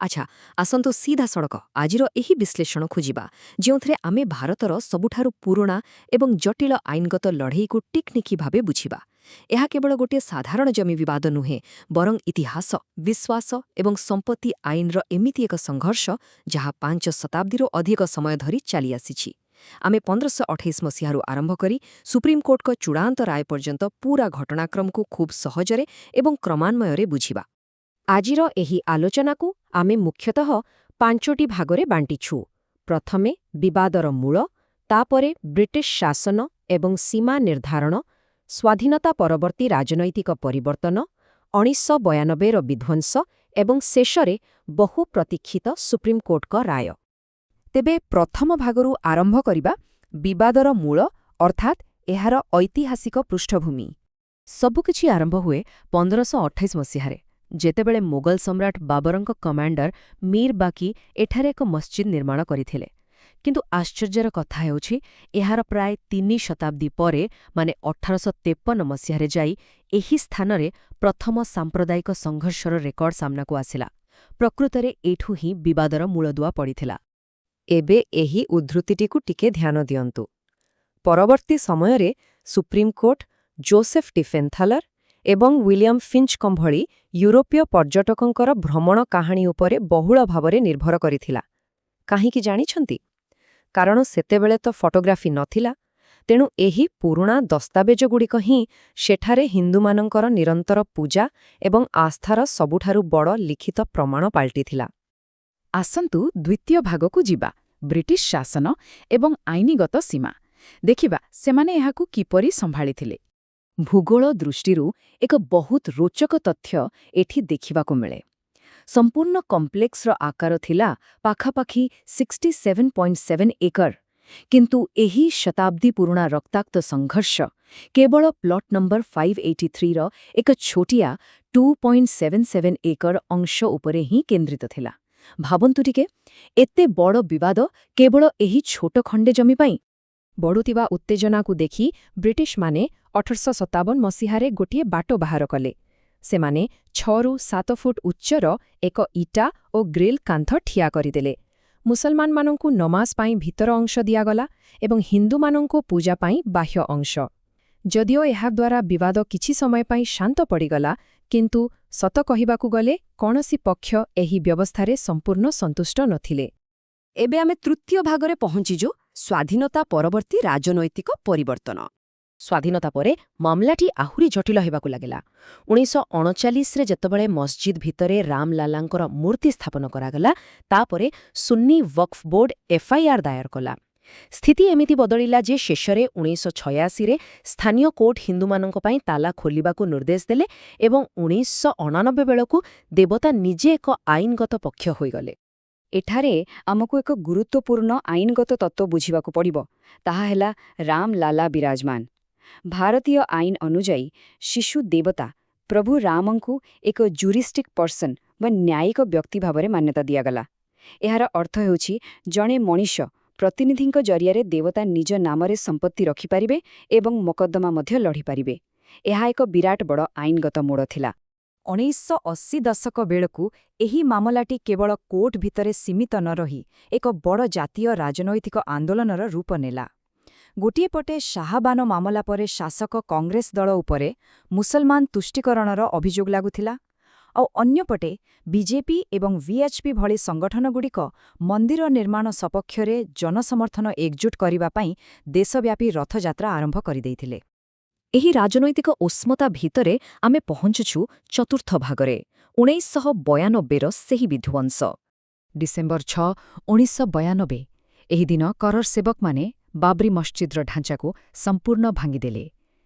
ଆଚ୍ଛା, ଆସନ୍ତୁ ସିଧା ସଡ଼କ ଆଜିର ଏହି ବିଶ୍ଳେଷଣକୁ ଯିବା ଯେଉଁଥିରେ ଆମେ ଭାରତର ସବୁଠାରୁ ପୁରୁଣା ଏବଂ ଜଟିଳ ଆଇନଗତ ଲଢ଼େଇକୁ ଟିକ୍ନିକି ଭାବେ ବୁଝିବା। ଏହା କେବଳ ଗୋଟିଏ ସାଧାରଣ ଜମି ବିବାଦ ନୁହେଁ, ବରଂ ଇତିହାସ, ବିଶ୍ୱାସ ଏବଂ ସମ୍ପତ୍ତି ଆଇନର ଏମିତି ଏକ ସଂଘର୍ଷ ଯାହା 5 ଶତାବ୍ଦୀରୁ ଅଧିକ ସମୟ ଧରି ଚାଲିଆସିଛି। ଆମେ 1528 ମସିହାରୁ ଆରମ୍ଭ କରି ସୁପ୍ରିମକୋର୍ଟଙ୍କ ଚୂଡ଼ାନ୍ତ ରାୟ ପର୍ଯ୍ୟନ୍ତ ପୂରା ଘଟଣାକ୍ରମକୁ ଖୁବ୍ ସହଜରେ ଏବଂ କ୍ରମାନ୍ୱୟରେ ବୁଝିବା। ଆଜିର ଏହି ଆଲୋଚନାକୁ ଆମେ ମୁଖ୍ୟତଃ 5ଟି ଭାଗରେ ବାଣ୍ଟିଛୁ। ପ୍ରଥମେ ବିବାଦର ମୂଳ, ତାପରେ ବ୍ରିଟିଶ ଶାସନ ଏବଂ ସୀମା ନିର୍ଦ୍ଧାରଣ, ସ୍ୱାଧୀନତା ପରବର୍ତ୍ତୀ ରାଜନୈତିକ ପରିବର୍ତ୍ତନ, 1992ର ବିଧ୍ୱଂସ ଏବଂ ଶେଷରେ ବହୁ ପ୍ରତୀକ୍ଷିତ ସୁପ୍ରିମକୋର୍ଟଙ୍କ ରାୟ। ତେବେ ପ୍ରଥମ ଭାଗରୁ ଆରମ୍ଭ କରିବା, ବିବାଦର ମୂଳ ଅର୍ଥାତ୍ ଏହାର ଐତିହାସିକ ପୃଷ୍ଠଭୂମି। ସବୁକିଛି ଆରମ୍ଭ ହୁଏ 1528 ମସିହାରେ, ଯେତେବେଳେ ମୋଗଲ ସମ୍ରାଟ ବାବରଙ୍କ କମାଣ୍ଡର ମୀର ବାକି ଏଠାରେ ଏକ ମସଜିଦ୍ ନିର୍ମାଣ କରିଥିଲେ। କିନ୍ତୁ ଆଶ୍ଚର୍ଯ୍ୟର କଥା ହେଉଛି, ଏହାର ପ୍ରାୟ 3 ଶତାବ୍ଦୀ ପରେ ମାନେ 1853 ମସିହାରେ ଯାଇ ଏହି ସ୍ଥାନରେ ପ୍ରଥମ ସାମ୍ପ୍ରଦାୟିକ ସଂଘର୍ଷର ରେକର୍ଡ ସାମ୍ନାକୁ ଆସିଲା। ପ୍ରକୃତରେ ଏଠୁ ହିଁ ବିବାଦର ମୂଳଦୁଆ ପଡ଼ିଥିଲା। ଏବେ ଏହି ଉଦ୍ଧୃତିଟିକୁ ଟିକେ ଧ୍ୟାନ ଦିଅନ୍ତୁ। ପରବର୍ତ୍ତୀ ସମୟରେ ସୁପ୍ରିମକୋର୍ଟ ଜୋସେଫ୍ ଡିଫେନ୍ଥାଲର ଏବଂ ୱିଲିୟମ ଫିଞ୍ଚଙ୍କ ଭଳି ୟୁରୋପୀୟ ପର୍ଯ୍ୟଟକଙ୍କର ଭ୍ରମଣ କାହାଣୀ ଉପରେ ବହୁଳ ଭାବରେ ନିର୍ଭର କରିଥିଲା। କାହିଁକି ଜାଣିଛନ୍ତି? କାରଣ ସେତେବେଳେ ତ ଫଟୋଗ୍ରାଫି ନଥିଲା, ତେଣୁ ଏହି ପୁରୁଣା ଦସ୍ତାବେଜଗୁଡ଼ିକ ହିଁ ସେଠାରେ ହିନ୍ଦୁମାନଙ୍କର ନିରନ୍ତର ପୂଜା ଏବଂ ଆସ୍ଥାର ସବୁଠାରୁ ବଡ଼ ଲିଖିତ ପ୍ରମାଣ ପାଲଟିଥିଲା। ଆସନ୍ତୁ ଦ୍ୱିତୀୟ ଭାଗକୁ ଯିବା, ବ୍ରିଟିଶ ଶାସନ ଏବଂ ଆଇନଗତ ସୀମା। ଦେଖିବା ସେମାନେ ଏହାକୁ କିପରି ସମ୍ଭାଳିଥିଲେ। ଭୂଗୋଳ ଦୃଷ୍ଟିରୁ ଏକ ବହୁତ ରୋଚକ ତଥ୍ୟ ଏଠି ଦେଖିବାକୁ ମିଳେ। ସମ୍ପୂର୍ଣ୍ଣ କମ୍ପ୍ଲେକ୍ସର ଆକାର ଥିଲା ପାଖାପାଖି 67.7 ଏକର, କିନ୍ତୁ ଏହି ଶତାବ୍ଦୀ ପୁରୁଣା ରକ୍ତାକ୍ତ ସଂଘର୍ଷ କେବଳ ପ୍ଲଟ୍ ନମ୍ବର 583ର ଏକ ଛୋଟିଆ 2.77 ଏକର ଅଂଶ ଉପରେ ହିଁ କେନ୍ଦ୍ରିତ ଥିଲା। ଭାବନ୍ତୁ ଟିକେ, ଏତେ ବଡ଼ ବିବାଦ କେବଳ ଏହି ଛୋଟ ଖଣ୍ଡେ ଜମି ପାଇଁ। ବଢ଼ୁଥିବା ଉତ୍ତେଜନାକୁ ଦେଖି ବ୍ରିଟିଶମାନେ 1857 ମସିହାରେ ଗୋଟିଏ ବାଟ ବାହାର କଲେ। ସେମାନେ 6ରୁ 7 ଫୁଟ ଉଚ୍ଚର ଏକ ଇଟା ଓ ଗ୍ରିଲ୍ କାନ୍ଥ ଠିଆ କରିଦେଲେ। ମୁସଲମାନମାନଙ୍କୁ ନମାଜ ପାଇଁ ଭିତର ଅଂଶ ଦିଆଗଲା ଏବଂ ହିନ୍ଦୁମାନଙ୍କୁ ପୂଜା ପାଇଁ ବାହ୍ୟ ଅଂଶ। ଯଦିଓ ଏହାଦ୍ୱାରା ବିବାଦ କିଛି ସମୟ ପାଇଁ ଶାନ୍ତ ପଡ଼ିଗଲା, କିନ୍ତୁ ସତ କହିବାକୁ ଗଲେ କୌଣସି ପକ୍ଷ ଏହି ବ୍ୟବସ୍ଥାରେ ସମ୍ପୂର୍ଣ୍ଣ ସନ୍ତୁଷ୍ଟ ନଥିଲେ। ଏବେ ଆମେ ତୃତୀୟ ଭାଗରେ ପହଞ୍ଚିଛୁ, ସ୍ୱାଧୀନତା ପରବର୍ତ୍ତୀ ରାଜନୈତିକ ପରିବର୍ତ୍ତନ। ସ୍ୱାଧୀନତା ପରେ ମାମଲାଟି ଆହୁରି ଜଟିଳ ହେବାକୁ ଲାଗିଲା। 1939ରେ ଯେତେବେଳେ ମସଜିଦ୍ ଭିତରେ ରାମଲାଲାଙ୍କର ମୂର୍ତ୍ତି ସ୍ଥାପନ କରାଗଲା, ତାପରେ ସୁନ୍ନି ୱକ୍ଫ ବୋର୍ଡ ଏଫ୍ଆଇଆର୍ ଦାୟର କଲା। ସ୍ଥିତି ଏମିତି ବଦଳିଲା ଯେ ଶେଷରେ 1986ରେ ସ୍ଥାନୀୟ କୋର୍ଟ ହିନ୍ଦୁମାନଙ୍କ ପାଇଁ ତାଲା ଖୋଲିବାକୁ ନିର୍ଦ୍ଦେଶ ଦେଲେ ଏବଂ 1989 ବେଳକୁ ଦେବତା ନିଜେ ଏକ ଆଇନଗତ ପକ୍ଷ ହୋଇଗଲେ। ଏଠାରେ ଆମକୁ ଏକ ଗୁରୁତ୍ୱପୂର୍ଣ୍ଣ ଆଇନଗତ ତତ୍ତ୍ୱ ବୁଝିବାକୁ ପଡ଼ିବ। ତାହା ହେଲା ରାମଲାଲା ବିରାଜମାନ। ଭାରତୀୟ ଆଇନ ଅନୁଯାୟୀ ଶିଶୁ ଦେବତା ପ୍ରଭୁ ରାମଙ୍କୁ ଏକ ଜୁରିଷ୍ଟିକ୍ ପର୍ସନ ବା ନ୍ୟାୟିକ ବ୍ୟକ୍ତି ଭାବରେ ମାନ୍ୟତା ଦିଆଗଲା। ଏହାର ଅର୍ଥ ହେଉଛି ଜଣେ ମଣିଷ ପ୍ରତିନିଧିଙ୍କ ଜରିଆରେ ଦେବତା ନିଜ ନାମରେ ସମ୍ପତ୍ତି ରଖିପାରିବେ ଏବଂ ମକଦ୍ଦମା ମଧ୍ୟ ଲଢ଼ିପାରିବେ। ଏହା ଏକ ବିରାଟ ବଡ଼ ଆଇନଗତ ମୋଡ଼ ଥିଲା। 1980 ଦଶକ ବେଳକୁ ଏହି ମାମଲାଟି କେବଳ କୋର୍ଟ ଭିତରେ ସୀମିତ ନ ରହି ଏକ ବଡ଼ ଜାତୀୟ ରାଜନୈତିକ ଆନ୍ଦୋଳନର ରୂପ ନେଲା। ଗୋଟିଏ ପଟେ ଶାହାବାନ ମାମଲା ପରେ ଶାସକ କଂଗ୍ରେସ ଦଳ ଉପରେ ମୁସଲମାନ ତୁଷ୍ଟିକରଣର ଅଭିଯୋଗ ଲାଗୁଥିଲା, ଆଉ ଅନ୍ୟପଟେ ବିଜେପି ଏବଂ ଭିଏଚ୍ପି ଭଳି ସଂଗଠନଗୁଡ଼ିକ ମନ୍ଦିର ନିର୍ମାଣ ସପକ୍ଷରେ ଜନସମର୍ଥନ ଏକଜୁଟ କରିବା ପାଇଁ ଦେଶବ୍ୟାପୀ ରଥଯାତ୍ରା ଆରମ୍ଭ କରିଦେଇଥିଲେ। ଏହି ରାଜନୈତିକ ଉଷ୍ମତା ଭିତରେ ଆମେ ପହଞ୍ଚୁଛୁ ଚତୁର୍ଥ ଭାଗରେ, 1992ର ସେହି ବିଧ୍ୱଂସ। ଡିସେମ୍ବର 6, 1992। ଏହି ଦିନ କରର ସେବକମାନେ ବାବ୍ରି ମସଜିଦର ଢାଞ୍ଚାକୁ ସମ୍ପୂର୍ଣ୍ଣ ଭାଙ୍ଗିଦେଲେ।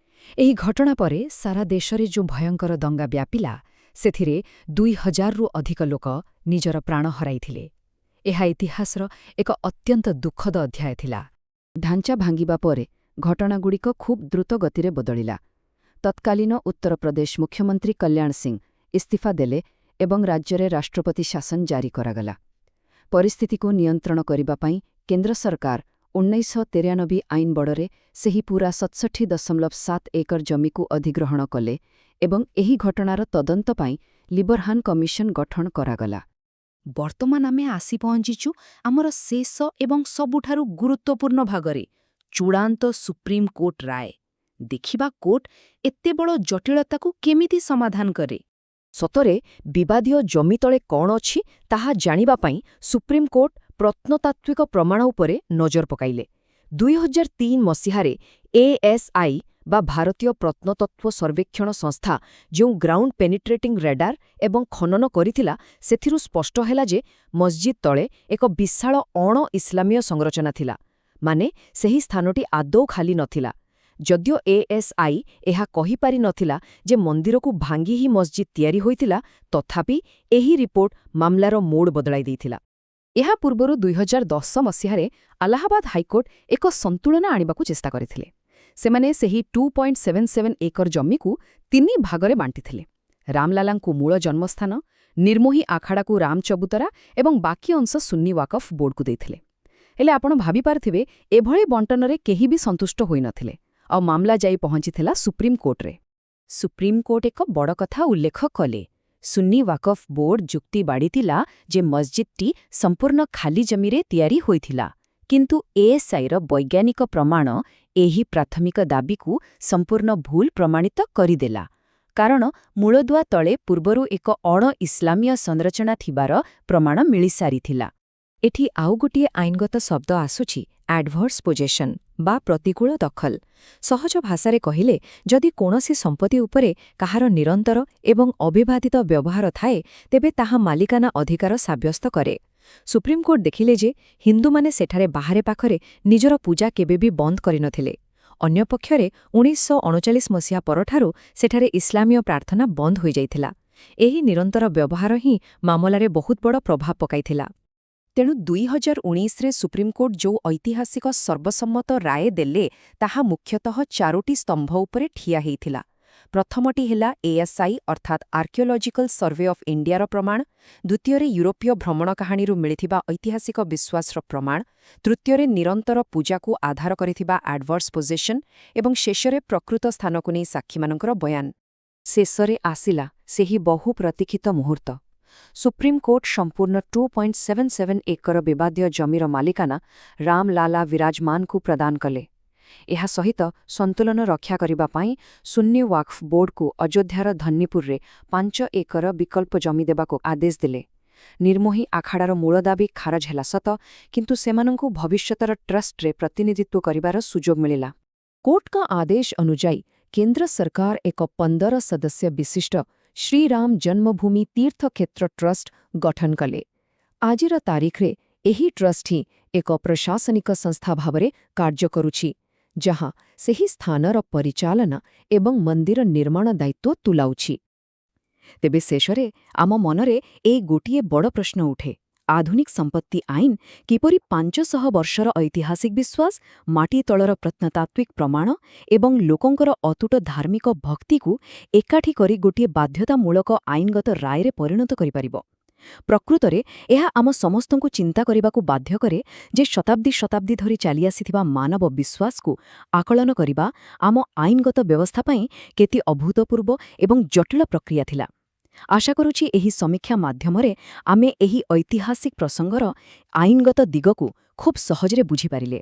ଏହି ଘଟଣା ପରେ ସାରା ଦେଶରେ ଯେଉଁ ଭୟଙ୍କର ଦଙ୍ଗା ବ୍ୟାପିଲା, ସେଥିରେ 2000ରୁ ଅଧିକ ଲୋକ ନିଜର ପ୍ରାଣ ହରାଇଥିଲେ। ଏହା ଇତିହାସର ଏକ ଅତ୍ୟନ୍ତ ଦୁଃଖଦ ଅଧ୍ୟାୟ ଥିଲା। ଢାଞ୍ଚା ଭାଙ୍ଗିବା ପରେ ଘଟଣାଗୁଡ଼ିକ ଖୁବ୍ ଦ୍ରୁତ ଗତିରେ ବଦଳିଲା। ତତ୍କାଳୀନ ଉତ୍ତରପ୍ରଦେଶ ମୁଖ୍ୟମନ୍ତ୍ରୀ କଲ୍ୟାଣ ସିଂ ଇସ୍ତିଫା ଦେଲେ ଏବଂ ରାଜ୍ୟରେ ରାଷ୍ଟ୍ରପତି ଶାସନ ଜାରି କରାଗଲା। ପରିସ୍ଥିତିକୁ ନିୟନ୍ତ୍ରଣ କରିବା ପାଇଁ କେନ୍ଦ୍ର ସରକାର 1993 ଆଇନ ବଡ଼ରେ ସେହି ପୂରା 67.7 ଏକର ଜମିକୁ ଅଧିଗ୍ରହଣ କଲେ ଏବଂ ଏହି ଘଟଣାର ତଦନ୍ତ ପାଇଁ ଲିବରହାନ୍ କମିଶନ ଗଠନ କରାଗଲା। ବର୍ତ୍ତମାନ ଆମେ ଆସି ପହଞ୍ଚିଛୁ ଆମର ଶେଷ ଏବଂ ସବୁଠାରୁ ଗୁରୁତ୍ୱପୂର୍ଣ୍ଣ ଭାଗରେ, ଚୂଡ଼ାନ୍ତ ସୁପ୍ରିମକୋର୍ଟ ରାୟ। ଦେଖିବା କୋର୍ଟ ଏତେ ବଡ଼ ଜଟିଳତାକୁ କେମିତି ସମାଧାନ କରେ। ସତରେ ବିବାଦୀୟ ଜମି ତଳେ କ'ଣ ଅଛି ତାହା ଜାଣିବା ପାଇଁ ସୁପ୍ରିମକୋର୍ଟ ପ୍ରତ୍ନତାତ୍ତ୍ୱିକ ପ୍ରମାଣ ଉପରେ ନଜର ପକାଇଲେ। 2003 ମସିହାରେ ASI ବା ଭାରତୀୟ ପ୍ରତ୍ନତତ୍ତ୍ୱ ସର୍ବେକ୍ଷଣ ସଂସ୍ଥା ଯେଉଁ ଗ୍ରାଉଣ୍ଡ ପେନିଟ୍ରେଟିଂ ରେଡାର ଏବଂ ଖନନ କରିଥିଲା, ସେଥିରୁ ସ୍ପଷ୍ଟ ହେଲା ଯେ ମସଜିଦ୍ ତଳେ ଏକ ବିଶାଳ ଅଣ-ଇସଲାମୀୟ ସଂରଚନା ଥିଲା। ମାନେ ସେହି ସ୍ଥାନଟି ଆଦୌ ଖାଲି ନଥିଲା। ଯଦିଓ ASI ଏହା କହିପାରି ନଥିଲା ଯେ ମନ୍ଦିରକୁ ଭାଙ୍ଗି ହିଁ ମସଜିଦ୍ ତିଆରି ହୋଇଥିଲା, ତଥାପି ଏହି ରିପୋର୍ଟ ମାମଲାର ମୋଡ଼ ବଦଳାଇ ଦେଇଥିଲା। ଏହା ପୂର୍ବରୁ 2010 ମସିହାରେ ଆଲାହାବାଦ ହାଇକୋର୍ଟ ଏକ ସନ୍ତୁଳନ ଆଣିବାକୁ ଚେଷ୍ଟା କରିଥିଲେ। ସେମାନେ ସେହି 2.77 ଏକର ଜମିକୁ 3 ଭାଗରେ ବାଣ୍ଟିଥିଲେ। ରାମଲାଲାଙ୍କୁ ମୂଳ ଜନ୍ମସ୍ଥାନ, ନିର୍ମୋହି ଆଖାଡ଼ାକୁ ରାମ ଚବୁତରା ଏବଂ ବାକି ଅଂଶ ସୁନ୍ନି ୱାକଫ ବୋର୍ଡକୁ ଦେଇଥିଲେ। ହେଲେ ଆପଣ ଭାବିପାରୁଥିବେ, ଏଭଳି ବଣ୍ଟନରେ କେହି ବି ସନ୍ତୁଷ୍ଟ ହୋଇନଥିଲେ ଆଉ ମାମଲା ଯାଇ ପହଞ୍ଚିଥିଲା ସୁପ୍ରିମକୋର୍ଟରେ। ସୁପ୍ରିମକୋର୍ଟ ଏକ ବଡ଼ କଥା ଉଲ୍ଲେଖ କଲେ। ସୁନ୍ନି ୱାକଫ ବୋର୍ଡ ଯୁକ୍ତି ବାଢ଼ିଥିଲା ଯେ ମସଜିଦଟି ସମ୍ପୂର୍ଣ୍ଣ ଖାଲି ଜମିରେ ତିଆରି ହୋଇଥିଲା, କିନ୍ତୁ ASIର ବୈଜ୍ଞାନିକ ପ୍ରମାଣ ଏହି ପ୍ରାଥମିକ ଦାବିକୁ ସମ୍ପୂର୍ଣ୍ଣ ଭୁଲ ପ୍ରମାଣିତ କରିଦେଲା। କାରଣ ମୂଳଦୁଆ ତଳେ ପୂର୍ବରୁ ଏକ ଅଣ-ଇସଲାମୀୟ ସଂରଚନା ଥିବାର ପ୍ରମାଣ ମିଳିସାରିଥିଲା। ଏଠି ଆଉ ଗୋଟିଏ ଆଇନଗତ ଶବ୍ଦ ଆସୁଛି, ଆଡଭର୍ସ ପୋଜେସନ୍ ବା ପ୍ରତିକୂଳ ଦଖଲ। ସହଜ ଭାଷାରେ କହିଲେ, ଯଦି କୌଣସି ସମ୍ପତ୍ତି ଉପରେ କାହାର ନିରନ୍ତର ଏବଂ ଅବିବାଦିତ ବ୍ୟବହାର ଥାଏ, ତେବେ ତାହା ମାଲିକାନା ଅଧିକାର ସାବ୍ୟସ୍ତ କରେ। ସୁପ୍ରିମକୋର୍ଟ ଦେଖିଲେ ଯେ ହିନ୍ଦୁମାନେ ସେଠାରେ ବାହାରେ ପାଖରେ ନିଜର ପୂଜା କେବେ ବି ବନ୍ଦ କରିନଥିଲେ। ଅନ୍ୟପକ୍ଷରେ 1939 ମସିହା ପରଠାରୁ ସେଠାରେ ଇସଲାମୀୟ ପ୍ରାର୍ଥନା ବନ୍ଦ ହୋଇଯାଇଥିଲା। ଏହି ନିରନ୍ତର ବ୍ୟବହାର ହିଁ ମାମଲାରେ ବହୁତ ବଡ଼ ପ୍ରଭାବ ପକାଇଥିଲା। ତେଣୁ 2019ରେ ସୁପ୍ରିମକୋର୍ଟ ଯେଉଁ ଐତିହାସିକ ସର୍ବସମ୍ମତ ରାୟ ଦେଲେ, ତାହା ମୁଖ୍ୟତଃ 4ଟି ସ୍ତମ୍ଭ ଉପରେ ଠିଆ ହୋଇଥିଲା। ପ୍ରଥମଟି ହେଲା ASI ଅର୍ଥାତ୍ ଆର୍କିଓଲୋଜିକାଲ ସର୍ଭେ ଅଫ୍ ଇଣ୍ଡିଆର ପ୍ରମାଣ, ଦ୍ୱିତୀୟରେ ୟୁରୋପୀୟ ଭ୍ରମଣ କାହାଣୀରୁ ମିଳିଥିବା ଐତିହାସିକ ବିଶ୍ୱାସର ପ୍ରମାଣ, ତୃତୀୟରେ ନିରନ୍ତର ପୂଜାକୁ ଆଧାର କରିଥିବା ଆଡଭର୍ସ ପୋଜେସନ୍ ଏବଂ ଶେଷରେ ପ୍ରକୃତ ସ୍ଥାନକୁ ନେଇ ସାକ୍ଷୀମାନଙ୍କର ବୟାନ। ଶେଷରେ ଆସିଲା ସେହି ବହୁ ପ୍ରତୀକ୍ଷିତ ମୁହୂର୍ତ୍ତ। ସୁପ୍ରିମକୋର୍ଟ ସମ୍ପୂର୍ଣ୍ଣ 2.77 ଏକର ବିବାଦୀୟ ଜମିର ମାଲିକାନା ରାମଲାଲା ବିରାଜମାନଙ୍କୁ ପ୍ରଦାନ କଲେ। ଏହା ସହିତ ସନ୍ତୁଳନ ରକ୍ଷା କରିବା ପାଇଁ ସୁନ୍ନି ୱାକଫ ବୋର୍ଡକୁ ଅଯୋଧ୍ୟାର ଧନ୍ନିପୁରରେ 5 ଏକର ବିକଳ୍ପ ଜମି ଦେବାକୁ ଆଦେଶ ଦେଲେ। ନିର୍ମୋହି ଆଖାଡ଼ାର ମୂଳ ଦାବି ଖାରଜ ହେଲା ସତ, କିନ୍ତୁ ସେମାନଙ୍କୁ ଭବିଷ୍ୟତର ଟ୍ରଷ୍ଟରେ ପ୍ରତିନିଧିତ୍ୱ କରିବାର ସୁଯୋଗ ମିଳିଲା। କୋର୍ଟଙ୍କ ଆଦେଶ ଅନୁଯାୟୀ କେନ୍ଦ୍ର ସରକାର ଏକ 15 ସଦସ୍ୟ ବିଶିଷ୍ଟ ଶ୍ରୀରାମ ଜନ୍ମଭୂମି ତୀର୍ଥକ୍ଷେତ୍ର ଟ୍ରଷ୍ଟ ଗଠନ କଲେ। ଆଜିର ତାରିଖରେ ଏହି ଟ୍ରଷ୍ଟ ହିଁ ଏକ ପ୍ରଶାସନିକ ସଂସ୍ଥା ଭାବରେ କାର୍ଯ୍ୟ କରୁଛି, ଯାହା ସେହି ସ୍ଥାନର ପରିଚାଳନା ଏବଂ ମନ୍ଦିର ନିର୍ମାଣ ଦାୟିତ୍ୱ ତୁଲାଉଛି। ତେବେ ଶେଷରେ ଆମ ମନରେ ଏହି ଗୋଟିଏ ବଡ଼ ପ୍ରଶ୍ନ ଉଠେ, ଆଧୁନିକ ସମ୍ପତ୍ତି ଆଇନ କିପରି 500 ବର୍ଷର ଐତିହାସିକ ବିଶ୍ୱାସ, ମାଟି ତଳର ପ୍ରତ୍ନତାତ୍ତ୍ୱିକ ପ୍ରମାଣ ଏବଂ ଲୋକଙ୍କର ଅତୁଟ ଧାର୍ମିକ ଭକ୍ତିକୁ ଏକାଠି କରି ଗୋଟିଏ ବାଧ୍ୟତାମୂଳକ ଆଇନଗତ ରାୟରେ ପରିଣତ କରିପାରିବ? ପ୍ରକୃତରେ ଏହା ଆମ ସମସ୍ତଙ୍କୁ ଚିନ୍ତା କରିବାକୁ ବାଧ୍ୟ କରେ ଯେ ଶତାବ୍ଦୀ ଶତାବ୍ଦୀ ଧରି ଚାଲିଆସିଥିବା ମାନବ ବିଶ୍ୱାସକୁ ଆକଳନ କରିବା ଆମ ଆଇନଗତ ବ୍ୟବସ୍ଥା ପାଇଁ କେତେ ଅଭୂତପୂର୍ବ ଏବଂ ଜଟିଳ ପ୍ରକ୍ରିୟା ଥିଲା। ଆଶା କରୁଛି ଏହି ସମୀକ୍ଷା ମାଧ୍ୟମରେ ଆମେ ଏହି ଐତିହାସିକ ପ୍ରସଙ୍ଗର ଆଇନଗତ ଦିଗକୁ ଖୁବ୍ ସହଜରେ ବୁଝିପାରିଲେ।